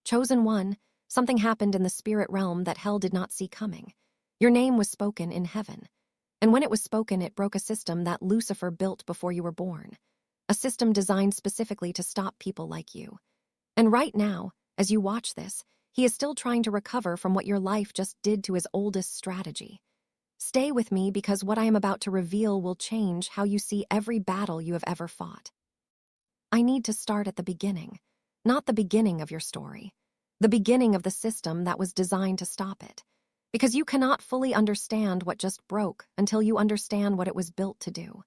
Chosen one, something happened in the spirit realm that hell did not see coming. Your name was spoken in heaven. And when it was spoken, it broke a system that Lucifer built before you were born. A system designed specifically to stop people like you. And right now, as you watch this, he is still trying to recover from what your life just did to his oldest strategy. Stay with me because what I am about to reveal will change how you see every battle you have ever fought. I need to start at the beginning, not the beginning of your story, the beginning of the system that was designed to stop it. Because you cannot fully understand what just broke until you understand what it was built to do.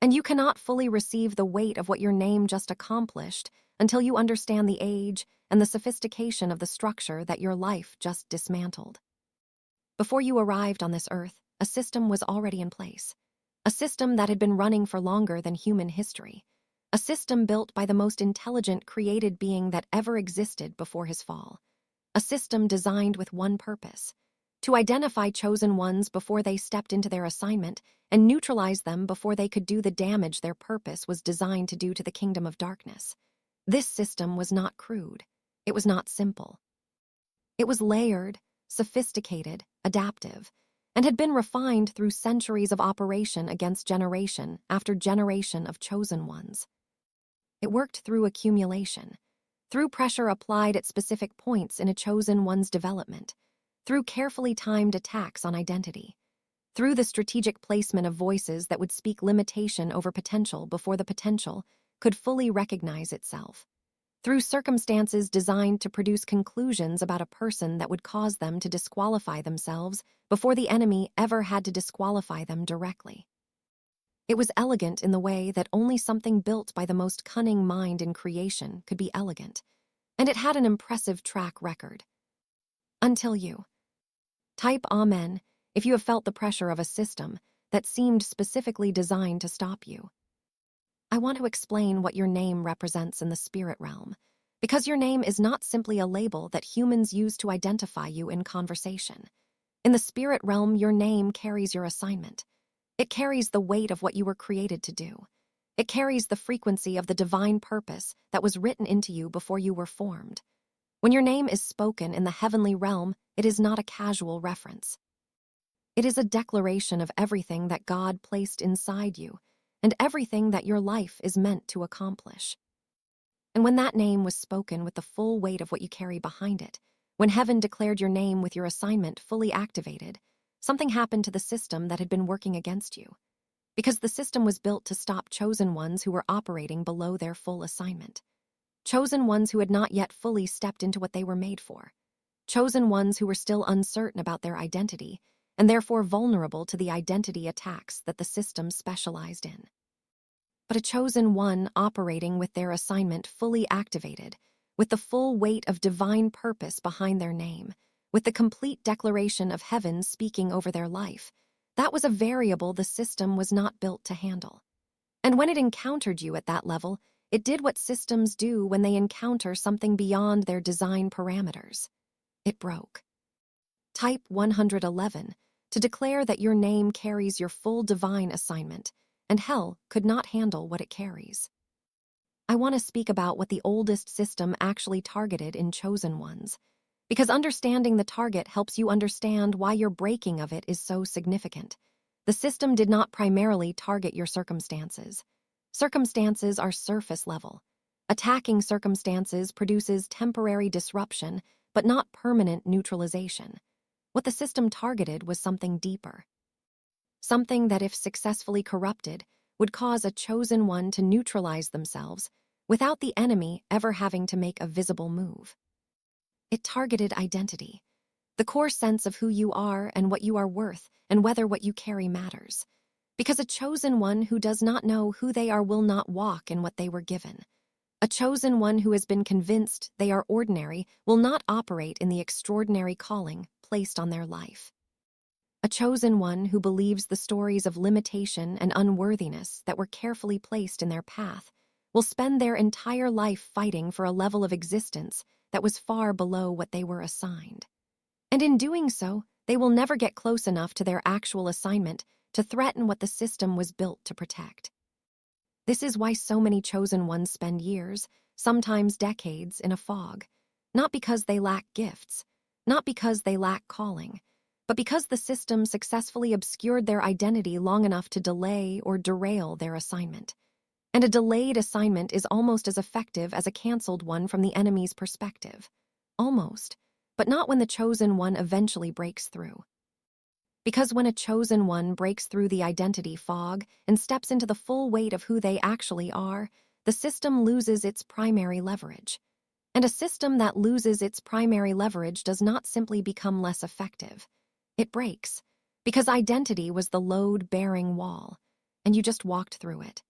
And you cannot fully receive the weight of what your name just accomplished until you understand the age and the sophistication of the structure that your life just dismantled. Before you arrived on this earth, a system was already in place. A system that had been running for longer than human history. A system built by the most intelligent created being that ever existed before his fall. A system designed with one purpose: to identify chosen ones before they stepped into their assignment and neutralize them before they could do the damage their purpose was designed to do to the kingdom of darkness. This system was not crude. It was not simple. It was layered, sophisticated, adaptive, and had been refined through centuries of operation against generation after generation of chosen ones. It worked through accumulation, through pressure applied at specific points in a chosen one's development, through carefully timed attacks on identity, through the strategic placement of voices that would speak limitation over potential before the potential could fully recognize itself, through circumstances designed to produce conclusions about a person that would cause them to disqualify themselves before the enemy ever had to disqualify them directly. It was elegant in the way that only something built by the most cunning mind in creation could be elegant, and it had an impressive track record. Until you. Type Amen if you have felt the pressure of a system that seemed specifically designed to stop you. I want to explain what your name represents in the spirit realm, because your name is not simply a label that humans use to identify you in conversation. In the spirit realm, your name carries your assignment. It carries the weight of what you were created to do. It carries the frequency of the divine purpose that was written into you before you were formed. When your name is spoken in the heavenly realm, it is not a casual reference. It is a declaration of everything that God placed inside you and everything that your life is meant to accomplish. And when that name was spoken with the full weight of what you carry behind it, when heaven declared your name with your assignment fully activated, something happened to the system that had been working against you. Because the system was built to stop chosen ones who were operating below their full assignment. Chosen ones who had not yet fully stepped into what they were made for. Chosen ones who were still uncertain about their identity, and therefore vulnerable to the identity attacks that the system specialized in. But a chosen one operating with their assignment fully activated, with the full weight of divine purpose behind their name, with the complete declaration of heaven speaking over their life, that was a variable the system was not built to handle. And when it encountered you at that level, it did what systems do when they encounter something beyond their design parameters. It broke. Type 111 to declare that your name carries your full divine assignment, and hell could not handle what it carries. I want to speak about what the oldest system actually targeted in chosen ones, because understanding the target helps you understand why your breaking of it is so significant. The system did not primarily target your circumstances. Circumstances are surface level. Attacking circumstances produces temporary disruption, but not permanent neutralization. What the system targeted was something deeper. Something that, if successfully corrupted, would cause a chosen one to neutralize themselves without the enemy ever having to make a visible move. It targeted identity, the core sense of who you are and what you are worth and whether what you carry matters. Because a chosen one who does not know who they are will not walk in what they were given. A chosen one who has been convinced they are ordinary will not operate in the extraordinary calling placed on their life. A chosen one who believes the stories of limitation and unworthiness that were carefully placed in their path will spend their entire life fighting for a level of existence that was far below what they were assigned. And in doing so, they will never get close enough to their actual assignment to threaten what the system was built to protect. This is why so many chosen ones spend years, sometimes decades, in a fog, Not because they lack gifts, not because they lack calling, but because the system successfully obscured their identity long enough to delay or derail their assignment. And a delayed assignment is almost as effective as a canceled one from the enemy's perspective. Almost, but not when the chosen one eventually breaks through. Because when a chosen one breaks through the identity fog and steps into the full weight of who they actually are, the system loses its primary leverage. And a system that loses its primary leverage does not simply become less effective. It breaks, because identity was the load-bearing wall, and you just walked through it.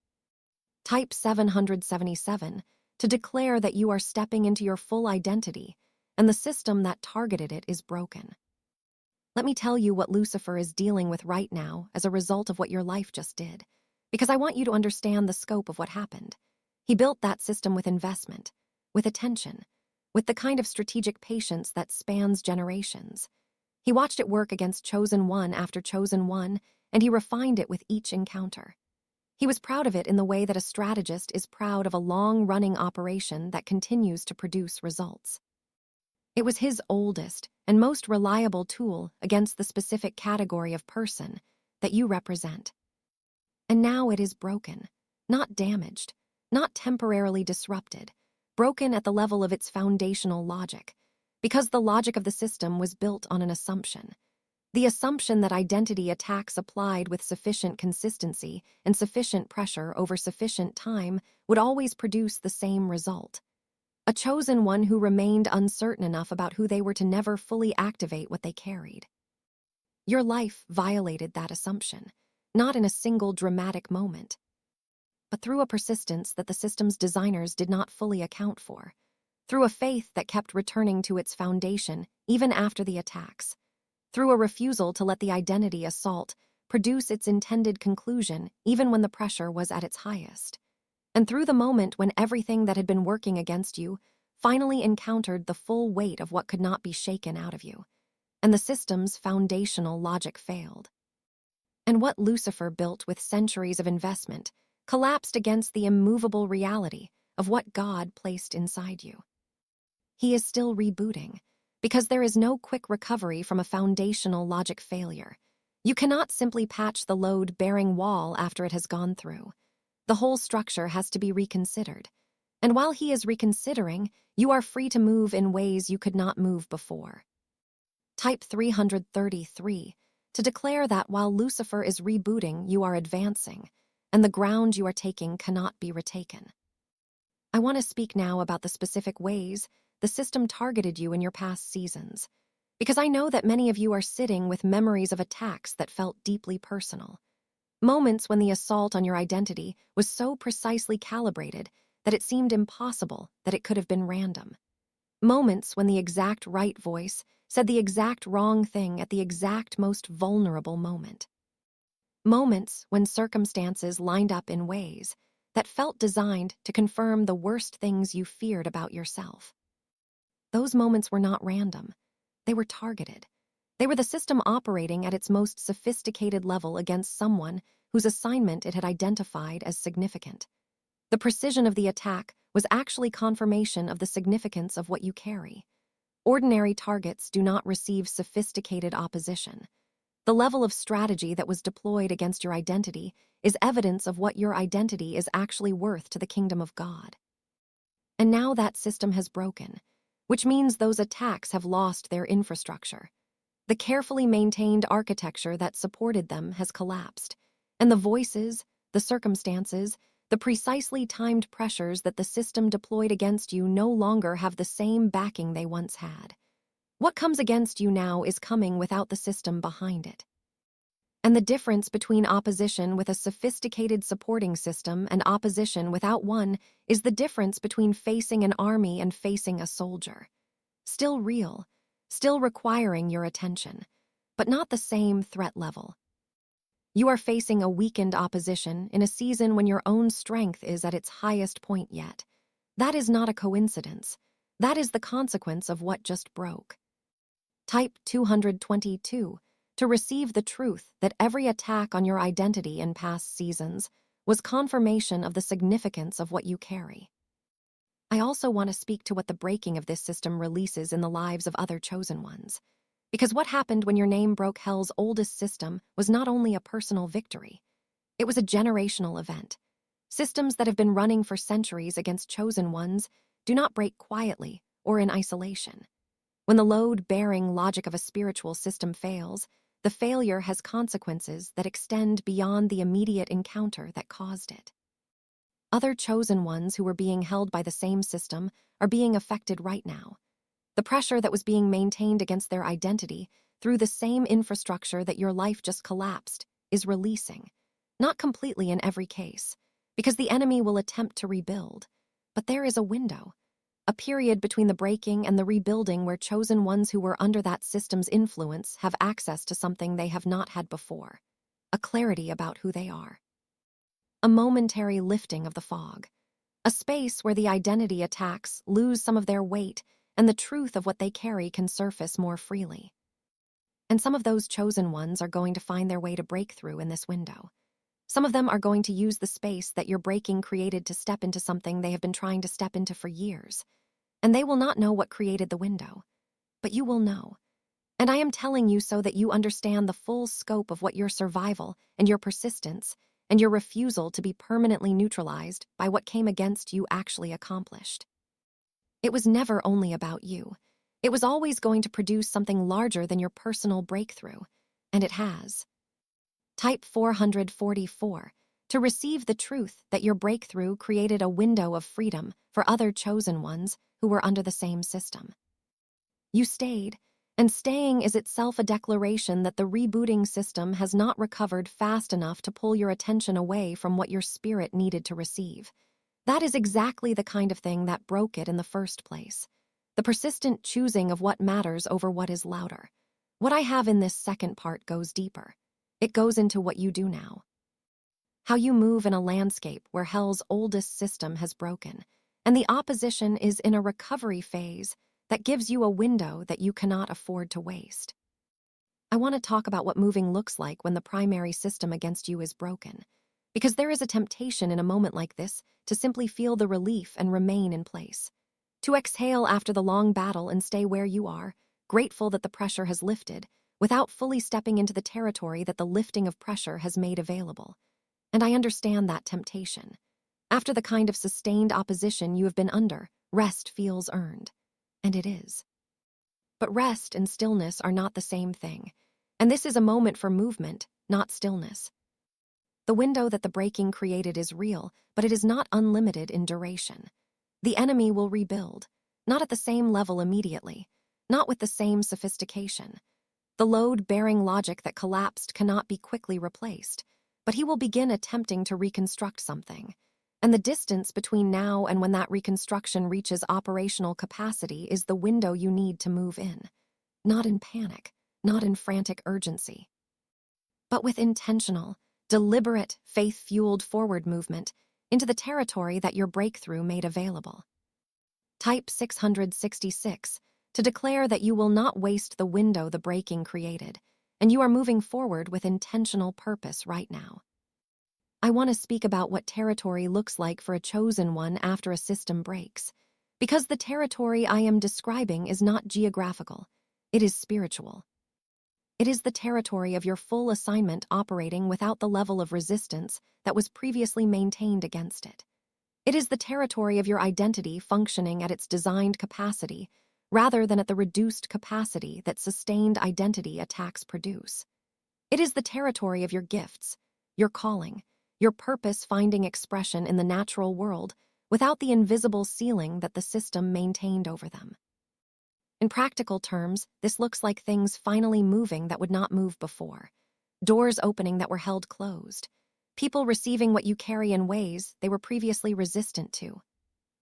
Type 777 to declare that you are stepping into your full identity, and the system that targeted it is broken. Let me tell you what Lucifer is dealing with right now as a result of what your life just did, because I want you to understand the scope of what happened. He built that system with investment, with attention, with the kind of strategic patience that spans generations. He watched it work against chosen one after chosen one, and he refined it with each encounter. He was proud of it in the way that a strategist is proud of a long-running operation that continues to produce results. It was his oldest and most reliable tool against the specific category of person that you represent. And now it is broken, not damaged, not temporarily disrupted, broken at the level of its foundational logic, because the logic of the system was built on an assumption. The assumption that identity attacks applied with sufficient consistency and sufficient pressure over sufficient time would always produce the same result. A chosen one who remained uncertain enough about who they were to never fully activate what they carried. Your life violated that assumption, not in a single dramatic moment, but through a persistence that the system's designers did not fully account for, through a faith that kept returning to its foundation even after the attacks, through a refusal to let the identity assault produce its intended conclusion even when the pressure was at its highest, and through the moment when everything that had been working against you finally encountered the full weight of what could not be shaken out of you, and the system's foundational logic failed. And what Lucifer built with centuries of investment collapsed against the immovable reality of what God placed inside you. He is still rebooting, because there is no quick recovery from a foundational logic failure. You cannot simply patch the load-bearing wall after it has gone through. The whole structure has to be reconsidered. And while he is reconsidering, you are free to move in ways you could not move before. Type 333 to declare that while Lucifer is rebooting, you are advancing, and the ground you are taking cannot be retaken. I want to speak now about the specific ways the system targeted you in your past seasons, because I know that many of you are sitting with memories of attacks that felt deeply personal. Moments when the assault on your identity was so precisely calibrated that it seemed impossible that it could have been random. Moments when the exact right voice said the exact wrong thing at the exact most vulnerable moment. Moments when circumstances lined up in ways that felt designed to confirm the worst things you feared about yourself. Those moments were not random. They were targeted. They were the system operating at its most sophisticated level against someone whose assignment it had identified as significant. The precision of the attack was actually confirmation of the significance of what you carry. Ordinary targets do not receive sophisticated opposition. The level of strategy that was deployed against your identity is evidence of what your identity is actually worth to the kingdom of God. And now that system has broken, which means those attacks have lost their infrastructure. The carefully maintained architecture that supported them has collapsed, and the voices, the circumstances, the precisely timed pressures that the system deployed against you no longer have the same backing they once had. What comes against you now is coming without the system behind it. And the difference between opposition with a sophisticated supporting system and opposition without one is the difference between facing an army and facing a soldier. Still real, still requiring your attention, but not the same threat level. You are facing a weakened opposition in a season when your own strength is at its highest point yet. That is not a coincidence. That is the consequence of what just broke. Type 222 to receive the truth that every attack on your identity in past seasons was confirmation of the significance of what you carry. I also want to speak to what the breaking of this system releases in the lives of other chosen ones. Because what happened when your name broke Hell's oldest system was not only a personal victory, it was a generational event. Systems that have been running for centuries against chosen ones do not break quietly or in isolation. When the load-bearing logic of a spiritual system fails, the failure has consequences that extend beyond the immediate encounter that caused it. Other chosen ones who were being held by the same system are being affected right now. The pressure that was being maintained against their identity through the same infrastructure that your life just collapsed is releasing. Not completely in every case, because the enemy will attempt to rebuild. But there is a window, a period between the breaking and the rebuilding where chosen ones who were under that system's influence have access to something they have not had before, a clarity about who they are. A momentary lifting of the fog, a space where the identity attacks lose some of their weight and the truth of what they carry can surface more freely. And some of those chosen ones are going to find their way to breakthrough in this window. Some of them are going to use the space that your breaking created to step into something they have been trying to step into for years. And they will not know what created the window, but you will know. And I am telling you so that you understand the full scope of what your survival and your persistence and your refusal to be permanently neutralized by what came against you actually accomplished. It was never only about you. It was always going to produce something larger than your personal breakthrough, and it has. Type 444 to receive the truth that your breakthrough created a window of freedom for other chosen ones who were under the same system. You stayed, and staying is itself a declaration that the rebooting system has not recovered fast enough to pull your attention away from what your spirit needed to receive. That is exactly the kind of thing that broke it in the first place. The persistent choosing of what matters over what is louder. What I have in this second part goes deeper. It goes into what you do now. How you move in a landscape where Hell's oldest system has broken, and the opposition is in a recovery phase that gives you a window that you cannot afford to waste. I want to talk about what moving looks like when the primary system against you is broken, because there is a temptation in a moment like this to simply feel the relief and remain in place. To exhale after the long battle and stay where you are, grateful that the pressure has lifted, without fully stepping into the territory that the lifting of pressure has made available. And I understand that temptation. After the kind of sustained opposition you have been under, rest feels earned. And it is. But rest and stillness are not the same thing. And this is a moment for movement, not stillness. The window that the breaking created is real, but it is not unlimited in duration. The enemy will rebuild, not at the same level immediately, not with the same sophistication. The load-bearing logic that collapsed cannot be quickly replaced, but he will begin attempting to reconstruct something. And the distance between now and when that reconstruction reaches operational capacity is the window you need to move in. Not in panic, not in frantic urgency, but with intentional, deliberate, faith-fueled forward movement into the territory that your breakthrough made available. Type 666 to declare that you will not waste the window the breaking created, and you are moving forward with intentional purpose right now. I want to speak about what territory looks like for a chosen one after a system breaks, because the territory I am describing is not geographical, it is spiritual. It is the territory of your full assignment operating without the level of resistance that was previously maintained against it. It is the territory of your identity functioning at its designed capacity, rather than at the reduced capacity that sustained identity attacks produce. It is the territory of your gifts, your calling, your purpose finding expression in the natural world without the invisible ceiling that the system maintained over them. In practical terms, this looks like things finally moving that would not move before, doors opening that were held closed, people receiving what you carry in ways they were previously resistant to,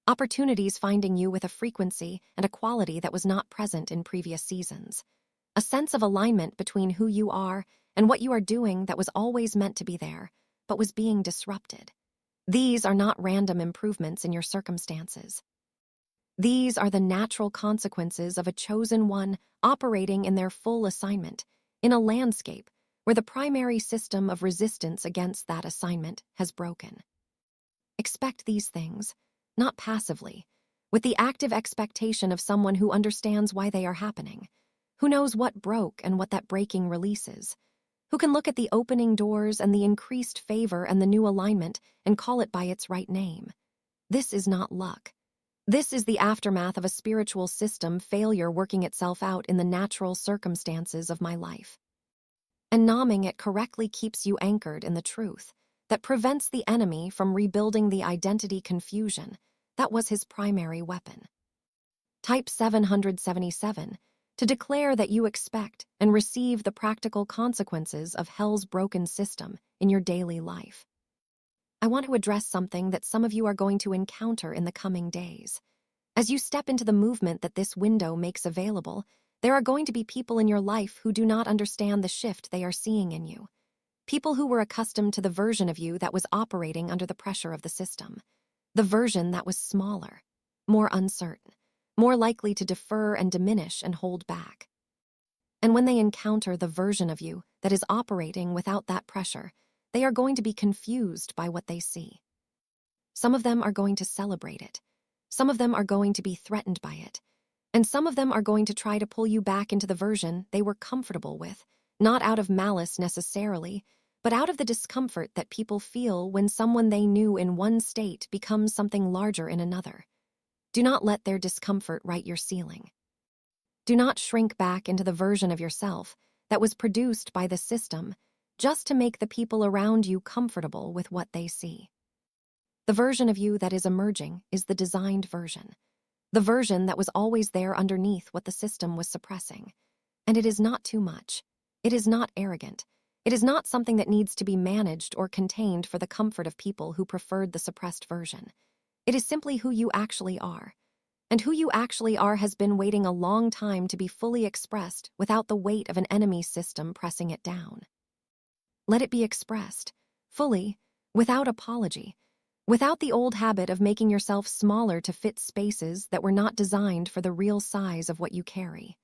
opportunities finding you with a frequency and a quality that was not present in previous seasons, a sense of alignment between who you are and what you are doing that was always meant to be there, but was being disrupted. These are not random improvements in your circumstances. These are the natural consequences of a chosen one operating in their full assignment, in a landscape where the primary system of resistance against that assignment has broken. Expect these things, not passively, with the active expectation of someone who understands why they are happening, who knows what broke and what that breaking releases, who can look at the opening doors and the increased favor and the new alignment and call it by its right name. This is not luck. This is the aftermath of a spiritual system failure working itself out in the natural circumstances of my life. And naming it correctly keeps you anchored in the truth that prevents the enemy from rebuilding the identity confusion that was his primary weapon. Type 777 to declare that you expect and receive the practical consequences of hell's broken system in your daily life. I want to address something that some of you are going to encounter in the coming days. As you step into the movement that this window makes available, there are going to be people in your life who do not understand the shift they are seeing in you. People who were accustomed to the version of you that was operating under the pressure of the system. The version that was smaller, more uncertain, more likely to defer and diminish and hold back. And when they encounter the version of you that is operating without that pressure, they are going to be confused by what they see. Some of them are going to celebrate it. Some of them are going to be threatened by it. And some of them are going to try to pull you back into the version they were comfortable with, not out of malice necessarily, but out of the discomfort that people feel when someone they knew in one state becomes something larger in another. Do not let their discomfort write your ceiling. Do not shrink back into the version of yourself that was produced by the system just to make the people around you comfortable with what they see. The version of you that is emerging is the designed version, the version that was always there underneath what the system was suppressing. And it is not too much. It is not arrogant. It is not something that needs to be managed or contained for the comfort of people who preferred the suppressed version. It is simply who you actually are. And who you actually are has been waiting a long time to be fully expressed without the weight of an enemy system pressing it down. Let it be expressed, fully, without apology, without the old habit of making yourself smaller to fit spaces that were not designed for the real size of what you carry.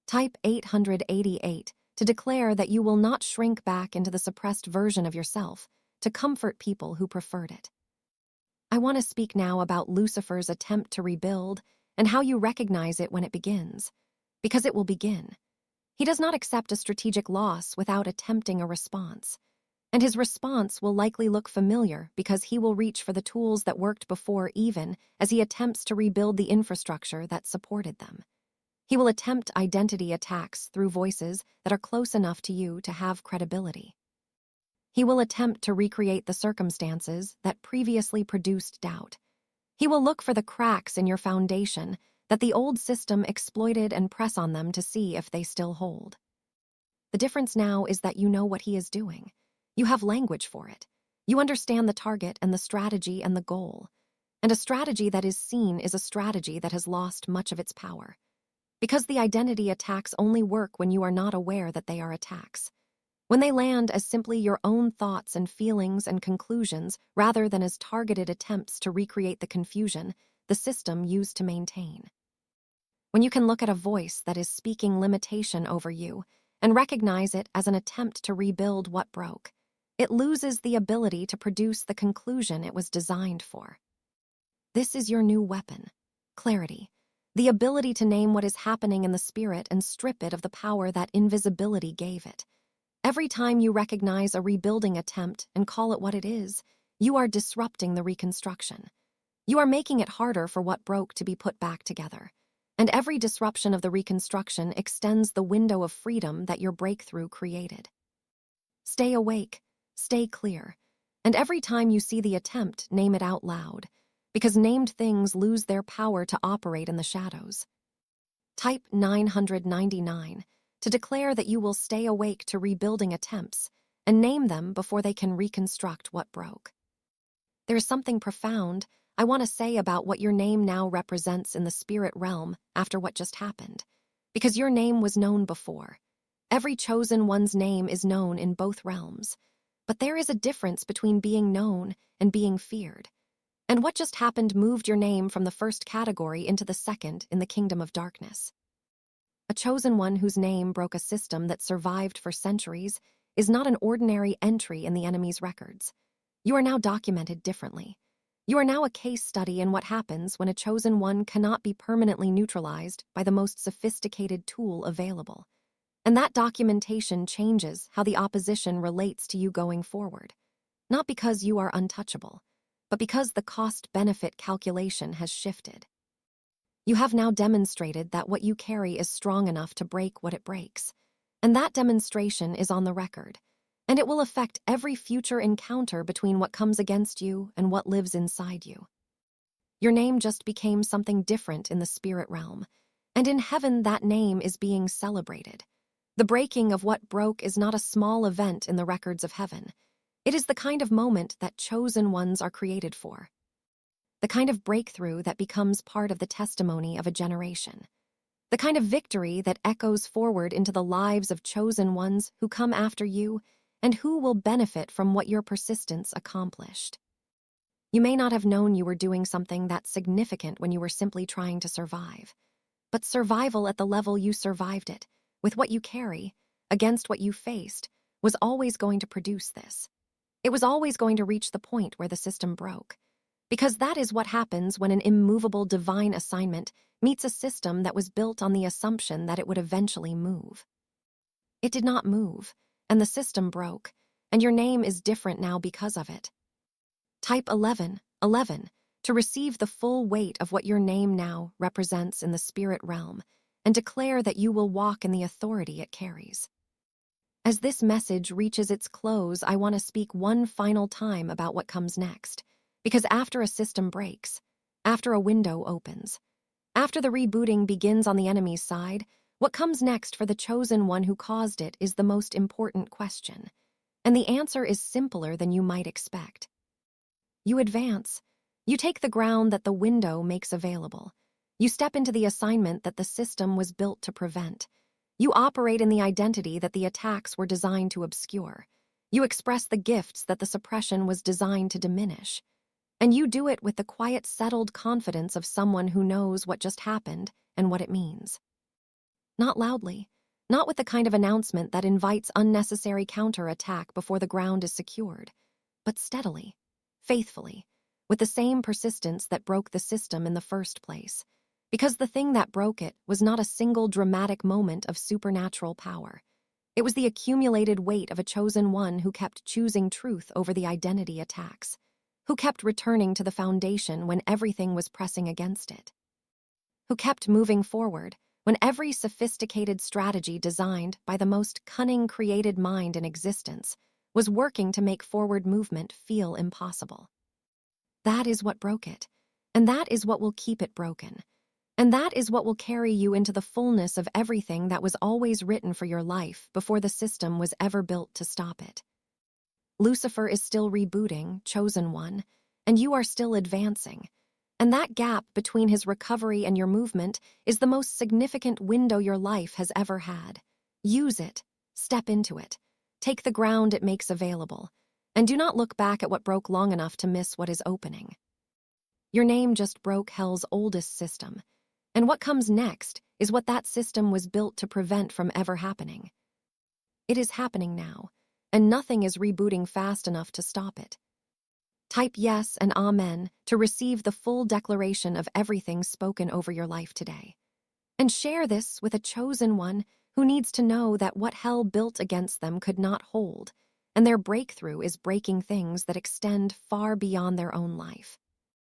Type 888 to declare that you will not shrink back into the suppressed version of yourself to comfort people who preferred it. I want to speak now about Lucifer's attempt to rebuild and how you recognize it when it begins, because it will begin. He does not accept a strategic loss without attempting a response. And his response will likely look familiar because he will reach for the tools that worked before even as he attempts to rebuild the infrastructure that supported them. He will attempt identity attacks through voices that are close enough to you to have credibility. He will attempt to recreate the circumstances that previously produced doubt. He will look for the cracks in your foundation that the old system exploited and press on them to see if they still hold. The difference now is that you know what he is doing. You have language for it. You understand the target and the strategy and the goal. And a strategy that is seen is a strategy that has lost much of its power. Because the identity attacks only work when you are not aware that they are attacks. When they land as simply your own thoughts and feelings and conclusions rather than as targeted attempts to recreate the confusion the system used to maintain. When you can look at a voice that is speaking limitation over you and recognize it as an attempt to rebuild what broke, it loses the ability to produce the conclusion it was designed for. This is your new weapon, clarity, the ability to name what is happening in the spirit and strip it of the power that invisibility gave it. Every time you recognize a rebuilding attempt and call it what it is, you are disrupting the reconstruction. You are making it harder for what broke to be put back together. And every disruption of the reconstruction extends the window of freedom that your breakthrough created. Stay awake. Stay clear, and every time you see the attempt, name it out loud, because named things lose their power to operate in the shadows. Type 999 to declare that you will stay awake to rebuilding attempts and name them before they can reconstruct what broke. There is something profound I want to say about what your name now represents in the spirit realm after what just happened, because your name was known before. Every chosen one's name is known in both realms. But there is a difference between being known and being feared. And what just happened moved your name from the first category into the second in the kingdom of darkness. A chosen one whose name broke a system that survived for centuries is not an ordinary entry in the enemy's records. You are now documented differently. You are now a case study in what happens when a chosen one cannot be permanently neutralized by the most sophisticated tool available. And that documentation changes how the opposition relates to you going forward. Not because you are untouchable, but because the cost-benefit calculation has shifted. You have now demonstrated that what you carry is strong enough to break what it breaks. And that demonstration is on the record. And it will affect every future encounter between what comes against you and what lives inside you. Your name just became something different in the spirit realm. And in heaven, that name is being celebrated. The breaking of what broke is not a small event in the records of heaven. It is the kind of moment that chosen ones are created for. The kind of breakthrough that becomes part of the testimony of a generation. The kind of victory that echoes forward into the lives of chosen ones who come after you and who will benefit from what your persistence accomplished. You may not have known you were doing something that significant when you were simply trying to survive. But survival at the level you survived it, with what you carry, against what you faced, was always going to produce this. It was always going to reach the point where the system broke. Because that is what happens when an immovable divine assignment meets a system that was built on the assumption that it would eventually move. It did not move, and the system broke, and your name is different now because of it. Type 11, 11, to receive the full weight of what your name now represents in the spirit realm, and declare that you will walk in the authority it carries. As this message reaches its close, I want to speak one final time about what comes next. Because after a system breaks, after a window opens, after the rebooting begins on the enemy's side, what comes next for the chosen one who caused it is the most important question. And the answer is simpler than you might expect. You advance. You take the ground that the window makes available. You step into the assignment that the system was built to prevent. You operate in the identity that the attacks were designed to obscure. You express the gifts that the suppression was designed to diminish. And you do it with the quiet, settled confidence of someone who knows what just happened and what it means. Not loudly, not with the kind of announcement that invites unnecessary counterattack before the ground is secured, but steadily, faithfully, with the same persistence that broke the system in the first place. Because the thing that broke it was not a single dramatic moment of supernatural power. It was the accumulated weight of a chosen one who kept choosing truth over the identity attacks, who kept returning to the foundation when everything was pressing against it, who kept moving forward when every sophisticated strategy designed by the most cunning created mind in existence was working to make forward movement feel impossible. That is what broke it, and that is what will keep it broken, and that is what will carry you into the fullness of everything that was always written for your life before the system was ever built to stop it. Lucifer is still rebooting, chosen one, and you are still advancing. And that gap between his recovery and your movement is the most significant window your life has ever had. Use it, step into it, take the ground it makes available, and do not look back at what broke long enough to miss what is opening. Your name just broke hell's oldest system, and what comes next is what that system was built to prevent from ever happening. It is happening now, and nothing is rebooting fast enough to stop it. Type yes and amen to receive the full declaration of everything spoken over your life today. And share this with a chosen one who needs to know that what hell built against them could not hold, and their breakthrough is breaking things that extend far beyond their own life.